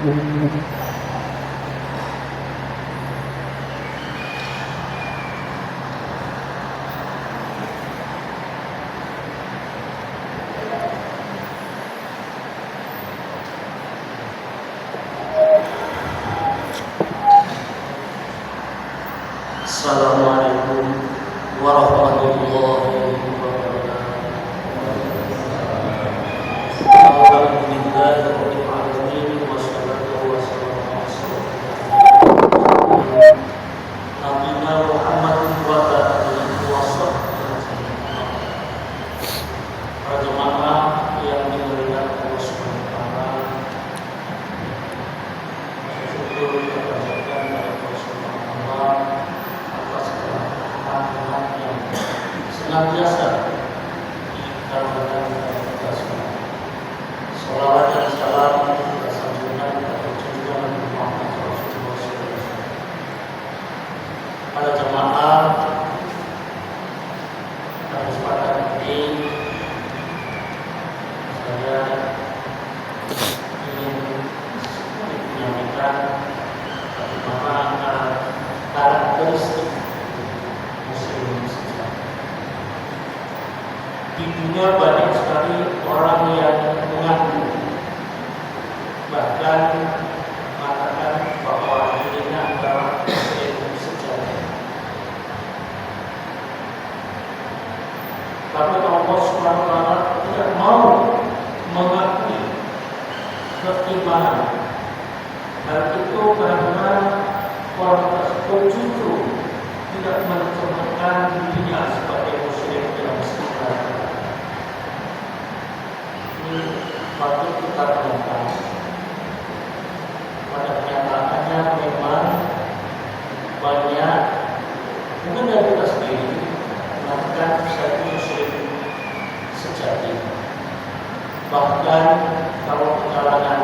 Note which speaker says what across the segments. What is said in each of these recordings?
Speaker 1: Assalamualaikum warahmatullahi wabarakatuh. Alhamdulillahirabbil alamin wassalatu wassalamu ala nabiyina Muhammadin wa ala alihi washabbihi. Para jemaah yang dimuliakan Allah Subhanahu wa taala, syukur kepada Allah Subhanahu wa taala atas kehadiran yang senantiasa dikaruniakan kepada kita. Salawat dan salam kita sanjungan kepada junjungan Muhammad Rasulullah SAW. Para jemaah, pada kesempatan ini saya ingin menyampaikan bagaimana karakteristik muslim sejati. Di dunia banyak sekali orang yang mengaku, bahkan mengatakan bahwa dirinya adalah muslim sejati. Tapi Allah Subhanahu wa taala tidak mau mengakui keimanan. Hal itu karena orang tersebut justru tidak mencerminkan dirinya sebagai muslim yang sejati. Ini patut kita renungkan. Pada kenyataannya memang banyak, mungkin dari kita sendiri mengatakan saya muslim sejati. Bahkan kalau di kalangan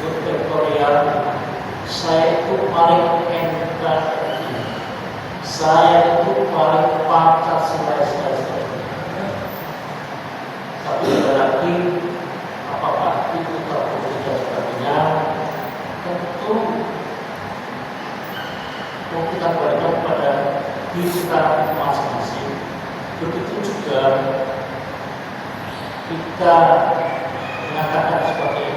Speaker 1: tektorial, saya itu paling NKRI, saya itu paling Pancasila. Tapi lagi apakah itu terbukti dan sebagainya, tentu kita berikan kepada diri kita masing-masing. Begitu juga kita mengatakan sebagai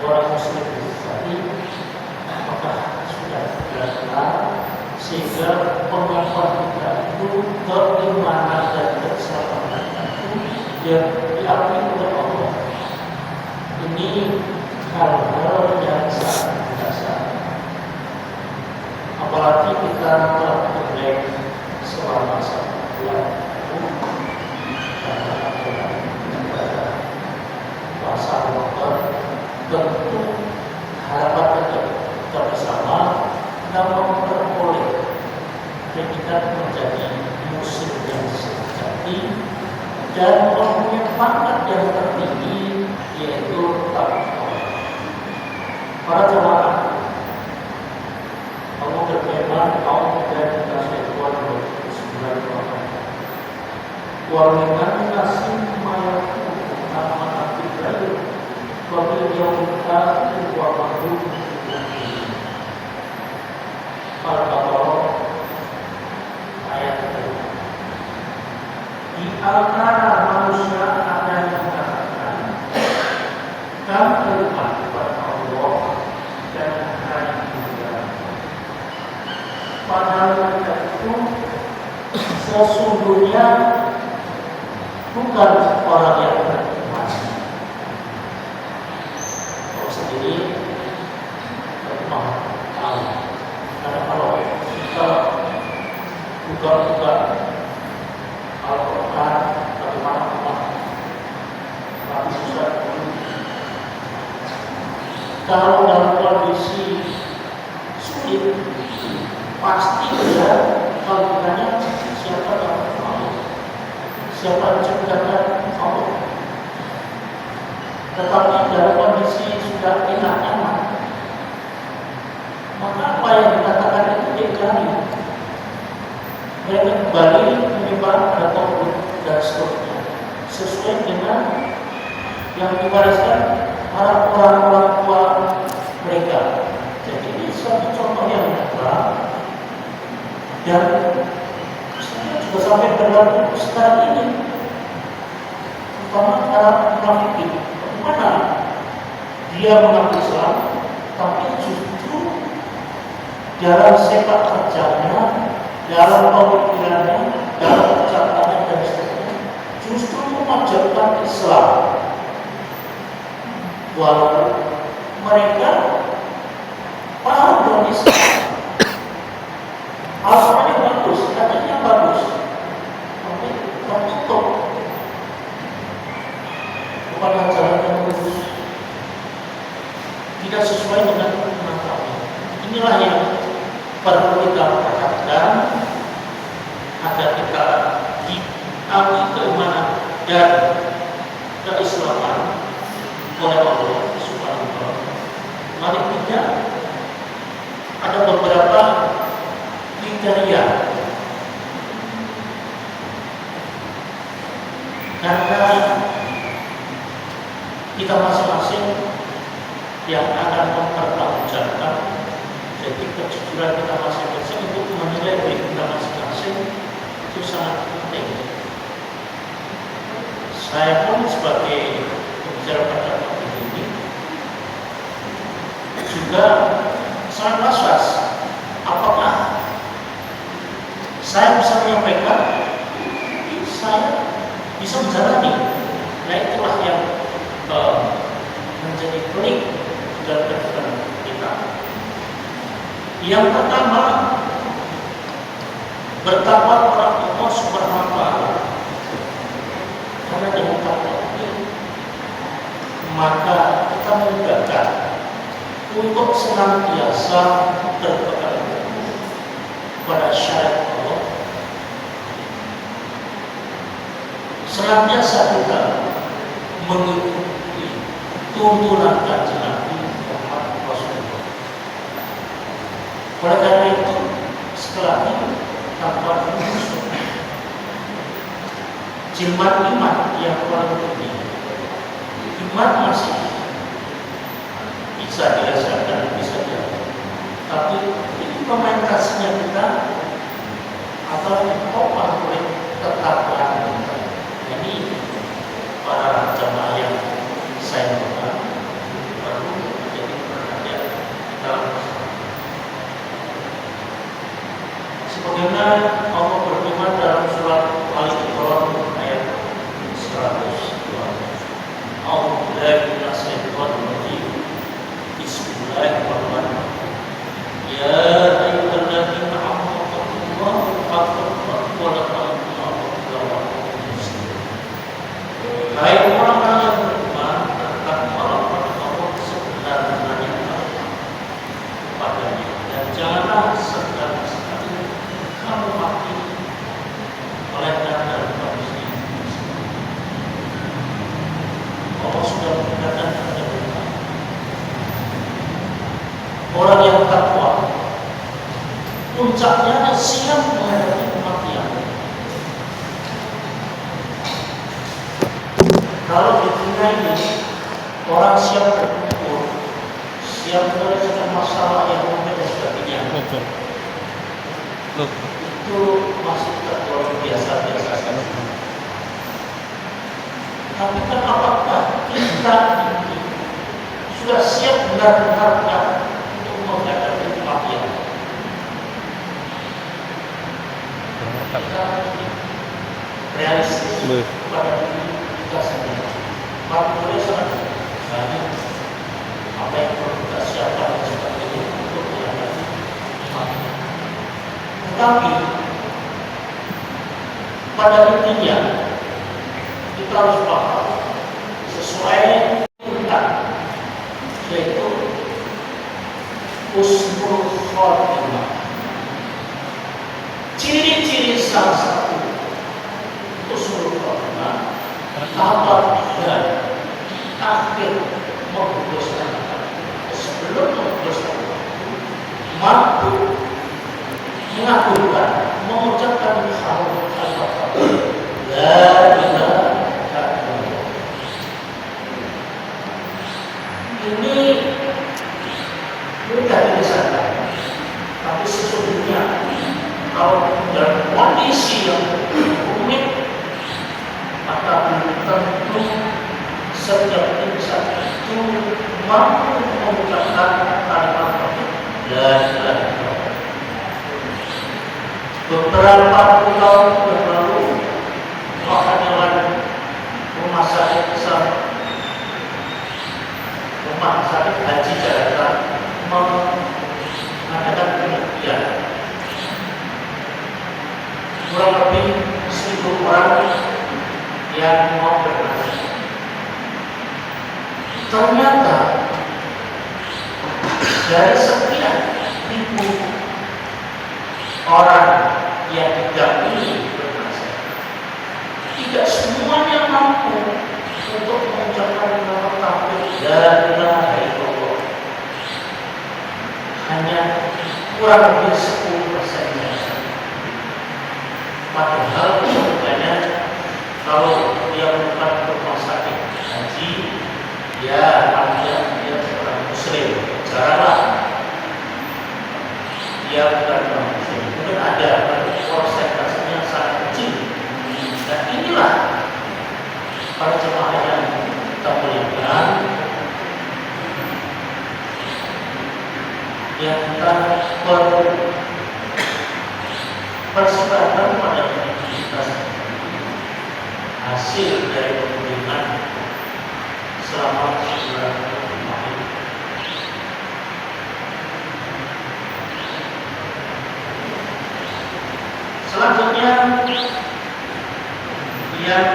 Speaker 1: orang muslim sejati, apakah sudah benar sehingga pengakuan kita itu keimanan dan keselamatan itu yang diakui oleh Allah. Ini hal-hal yang sangat dasar. Apalagi kita telah berbaik selama 1 bulan puasa Ramadan, tentu harapan kita bersama dapat memperoleh predikat menjadi muslim yang sejati dan mempunyai pangkat yang tertinggi, yaitu takwa. Para jemaah, kamu berfirman, kaum dan kita syaitan bersembilan orang. Warnikan nasib mayatku nama nabi Ibrahim, wabil yawmika wa mahrum. Al-Baqarah ayat 1. Di antara manusia ada yang mengatakan kami beriman kepada Allah dan hari kemudian. Padahal mereka itu sesungguhnya bukan orang yang beriman. Kalau sendiri beriman Allah. Karena kalau kita buka Al-Quran bagaimana Nabi Musa kalau dalam kondisi sulit pasti dia kalau ditanya siapa yang Allah, siapa yang menciptakan Allah. Tetapi dalam kondisi sudah enak-enak, maka apa yang dikatakan itu dikali. Mereka kembali menyembah pada Tauhid dan seterusnya sesuai dengan yang diwariskan para orang tua mereka. Jadi ini suatu contoh yang nyata dan saya juga sampai berlaku sekarang ini, terutama para munafikin. Bagaimana dia mengaku Islam, tapi justru dalam sepak terjangnya, dalam pemikirannya, dalam ucapannya dan sebagainya, justru memajangkan Islam. Walaupun mereka paham dengan Islam, alasannya bagus, katanya bagus, tapi tertutup kepada jalan yang lurus, tidak sesuai dengan manfaatnya. Inilah yang perlu kita perhatikan agar kita diakui keimanan dan keislaman oleh Allah Subhanahu wa Ta'ala. Mari kita ada beberapa kriteria karena kita masing-masing yang akan mempertanggungjawabkan. Jadi kejujuran kita masing-masing untuk menilai diri kita masing-masing itu sangat penting. Saya pun sebagai pembicara pada waktu ini juga sangat was-was apakah saya bisa menyampaikan, saya bisa menjalani. Nah itulah yang menjadi pelik dalam kehidupan kita. Yang pertama, bertakwa kepada Allah Subhanahu wa Ta'ala. Karena dengan takwa ini maka kita memudahkan untuk senantiasa berpegang pada syariat Allah, senantiasa kita mengikuti tuntunan Kanjeng Nabi Muhammad Rasulullah. Oleh karena itu, sekali lagi tanpa musuh, jilmat iman yang paling penting, iman masih bisa dirasakan, bisa jalan, tapi implementasinya kita atau ditopang oleh ketakwaan kita. Ini para jamaah yang saya hormati perlu menjadi perhatian kita. Sebagaimana Allah berfirman dalam surat Al-Imran ayat 102. A'udzubillahi minasyaitonir rajim. Bismillahirrahmanirrahim. Ya ayyuhalladzina amanu taqullaha haqqa tuqatih wa la tamutunna illa wa antum muslimun. Hai orang-orang yang beriman, bertakwalah kepada Allah sebenar-benarnya kepadanya, dan janganlah sekali-sekali kamu mati melainkan dalam kondisi muslim. Allah sudah memberikan kepada kita orang yang takwa, puncaknya siap menghadapi kematian. Kalau di dunia ini orang siap berkumpul, siap menyelesaikan masalah yang rumit dan sebagainya, itu masih tergolong biasa-biasa saja. Tapi kan apakah kita ini sudah siap benar-benar untuk menghadapi kematian? Kita realistis pada diri kita sendiri. Maka boleh sangat banyak apa yang perlu kita siapkan dan sebagainya untuk menghadapi kematian. Tetapi pada intinya kita harus paham sesuai perintah, yaitu husnul khotimah. Ciri-ciri salah satu husnul khotimah apabila di akhir menghembuskan sebelum menghembuskan mampu mengagumkan, mengucapkan kalimat la ilaha illallah. kondisi yang rumit, maka belum tentu setiap insan itu mampu mengucapkan kalimat tauhid la ilaha illallah. Beberapa tahun yang lalu, karyawan rumah sakit haji Jakarta mengadakan penelitian. Kurang lebih 1.000 orang yang mau berhaji. Ternyata dari sekian ribu orang yang didampingi berhaji, tidak semuanya mampu untuk mengucapkan kalimat tauhid la ilaha illallah. Hanya kurang lebih 10%-nya. Padahal sebenarnya kalau dia bukan rumah sakit haji, ya artinya dia seorang muslim. Jaranglah dia bukan orang muslim. Mungkin ada, tapi persentasenya sangat kecil. Dan inilah para jemaah yang kita muliakan, yang kita persebaya pada aktivitas hasil dari pemilihan selama sebulan kemarin. Selanjutnya yang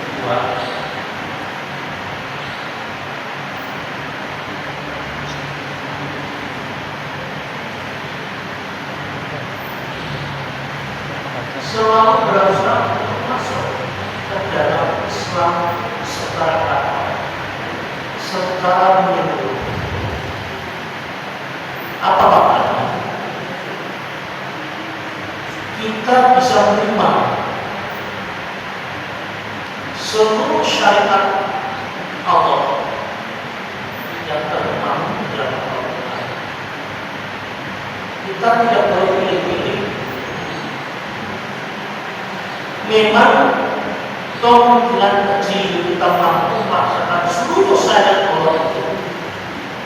Speaker 1: kedua, selalu berusaha untuk masuk ke dalam Islam secara menyeluruh. Apa maknanya? Kita bisa menerima seluruh syariat Allah yang terkandung dalam Al-Quran. Kita tidak boleh pilih-pilih. Memang kemungkinan kecil kita mampu melaksanakan seluruh syariat Allah itu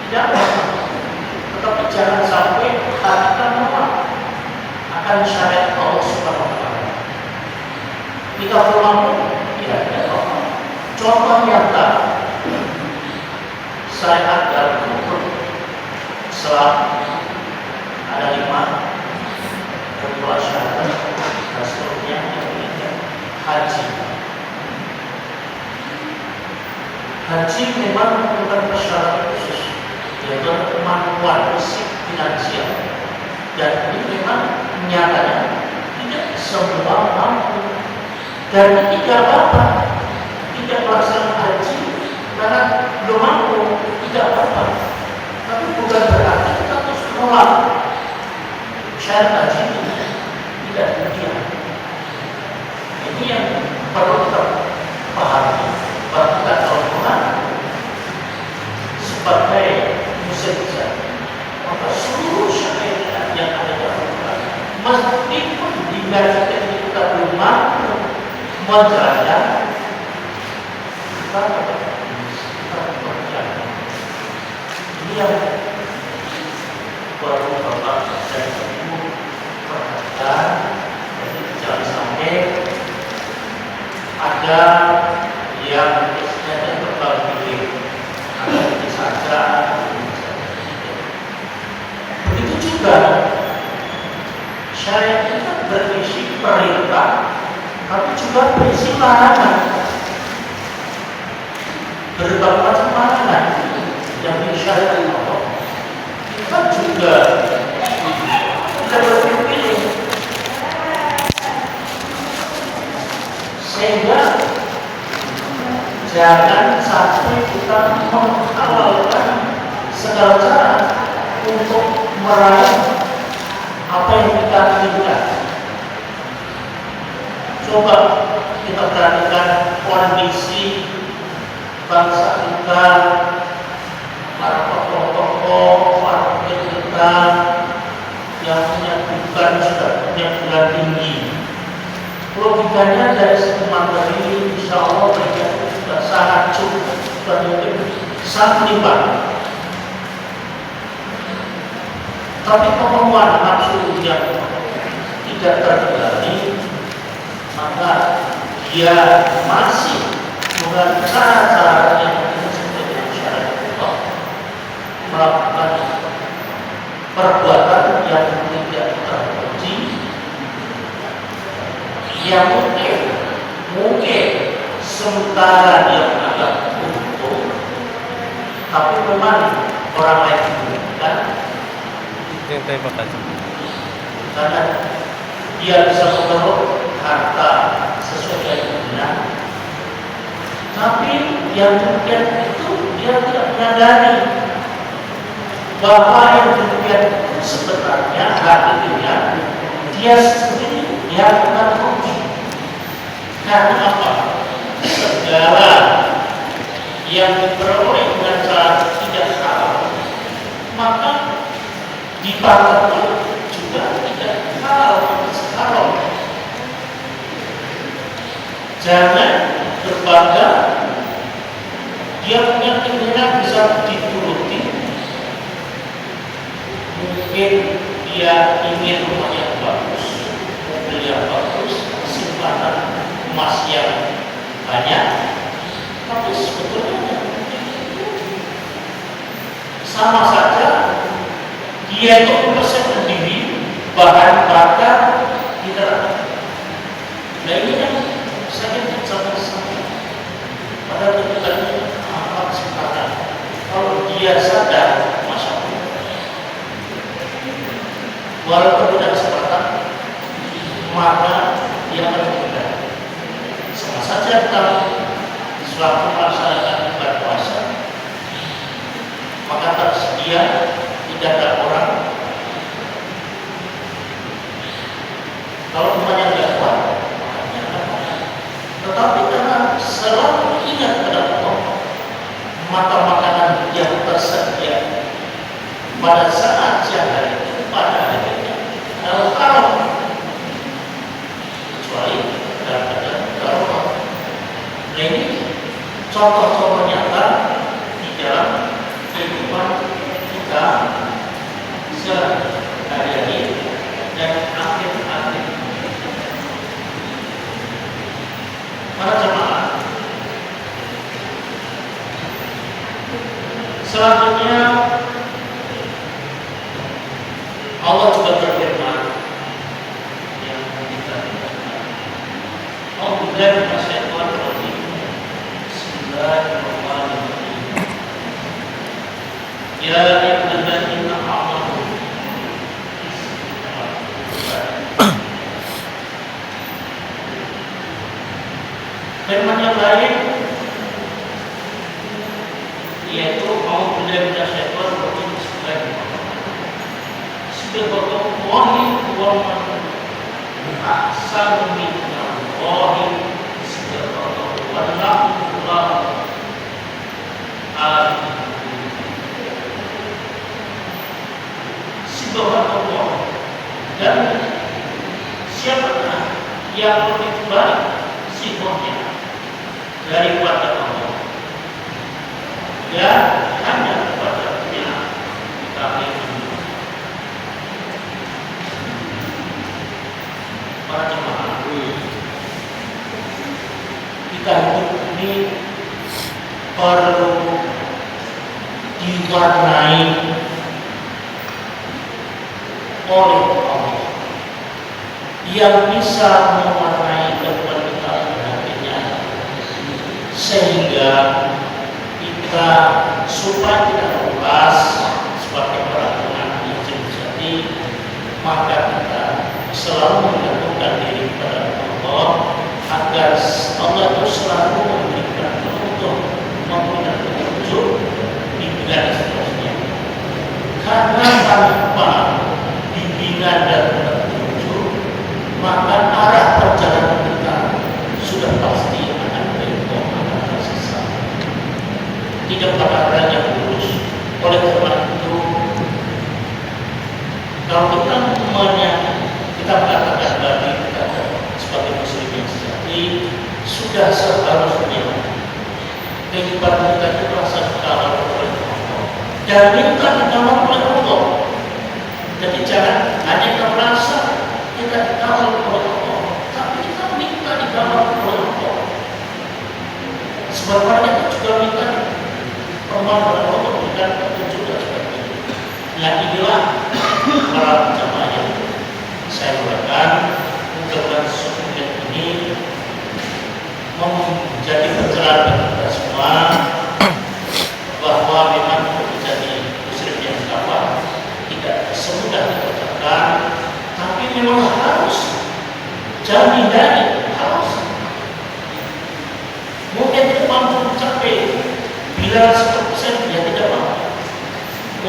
Speaker 1: tidak apa-apa, tetapi jangan sampai hati kita menolak akan syariat Allah Subhanahu wa Ta'ala. Kita perlu mampu, ya tidak apa-apa. Contoh nyata syariat dalam hukum Islam ada 5, kedua syahadat dan seterusnya. Haji memang memerlukan persyaratan khusus, yaitu kemampuan fisik finansial, dan ini memang nyatanya tidak semua mampu, dan tidak apa-apa tidak melaksanakan haji karena belum mampu, tidak apa-apa. Tapi bukan berarti kita terus menolak syarat haji itu, tidak demikian. Ini yang perlu kita pahami, perhatikan Al-Quran sebagai musibah. Maka seluruh syariat yang ada di Al-Quran, meskipun digajikan kita belum mampu menjalankan, kita berjalan. Ini yang perlu Bapak dan Ibu perhatikan. Jadi jangan sampai ada yang istilahnya terbagi, ada ini saja. Begitu juga syariat itu berisi perintah, tapi juga berisi larangan. Berbagai macam larangan yang disyariatkan Allah. Kita juga tidak berpilih. Sehingga jangan sampai kita menghalalkan segala cara untuk meraih apa yang kita inginkan. Coba kita perhatikan kondisi bangsa kita, para tokoh-tokoh, para pemimpin kita yang punya bukan sudah punya bulan tinggi. Logikanya dari segi materi, insya Allah mereka sudah sangat cukup dan mungkin sangat lipat. Tapi kemauan nafsu yang tidak terkendali, maka dia masih dengan cara-cara yang seperti syariat Allah melakukan perbuatan yang tidak terpuji, yang mungkin sementara dia menganggap untung, tapi memang orang lain bukan. Karena dia bisa mengeruk harta sesuai dengan benar, tapi yang demikian itu dia tidak menyadari bahwa yang demikian itu sebenarnya hakikatnya dia sendiri yang akan rugi. Karena apa? Segala yang diperoleh dengan cara tidak halal, maka dipakai juga tidak halal. Jangan berbangga dia punya keinginan bisa dituruti. Mungkin dia ingin rumah yang bagus, mobil yang bagus, simpanan emas yang banyak, tapi sebetulnya sama saja dia itu mempersiapkan diri bahan bakar di neraka. Nah ini yang sakit sama-sama pada ketika amat sekarang. Kalau dia sadar, masya Allah, walaupun tidak kesempatan, maka dia akan mudah. Sama saja kalau selaku melaksanakan ibadah puasa, maka tersedia tidak ada orang. Kalau rumahnya tidak kuat, makanya akan makan. Tetapi karena selalu ingat pada Allah, maka makanan yang tersedia pada saat siang hari itu pada akhirnya kalau kecuali dalam keadaan darurat. Nah ini contoh-contoh nyata di dalam kehidupan kita sehari-hari dan akhir-akhir. Para jemaah, selanjutnya Allah juga berfirman yang kita Alhamdulillah masyaitan rajim. Bismillahirrahmanirrahim. Ya ayyuhalladzina amanu firman yang lain yaitu Alhamdulillah masyaitan rajim. Bismillahirrahmanirrahim. Ahsanu minallahi subhanahu wa ta'ala. Subhanallah. Dan siapakah yang lebih baik sifatnya daripada Allah? Dan hanya kepada-Nya kami para jemaah. Kita hidup ini perlu diwarnai oleh Allah yang bisa mewarnai kehidupan kita nantinya, sehingga kita supaya tidak lepas sebagai orang yang sejati, maka kita selalu menggantungkan diri kepada Allah agar Allah itu selalu memberikan petunjuk, memberikan petunjuk bimbingan seterusnya. Karena tanpa bimbingan dan petunjuk, maka arah perjalanan kita sudah pasti akan belok, akan tersesat. Tidak pada arah yang lurus. Oleh karena itu, kalau kita sudah seharusnya kehidupan kita itu merasa dikawal oleh Allah dan minta dikawal oleh Allah. Jadi jangan hanya kita merasa kita dikawal oleh Allah, tapi kita minta dikawal oleh Allah. Sebenarnya kita juga minta permohonan Allah memberikan petunjuk dan sebagainya. Nah inilah para jamaah yang saya uraikan. Mudah-mudahan sunnah ini menjadi pencerahan bagi kita semua bahwa memang menjadi muslim yang kafir tidak semudah diucapkan, tapi memang harus, jangan dihindari, harus. Mungkin tidak mampu mencapai bila 100% ya tidak mampu,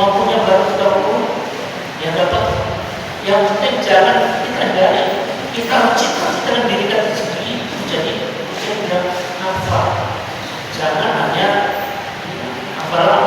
Speaker 1: mampunya baru 30 ya dapat. Yang penting jangan kita hindari, kita harus cita-citakan diri kita sendiri menjadi muslim yang hafal. Jangan hanya hafalan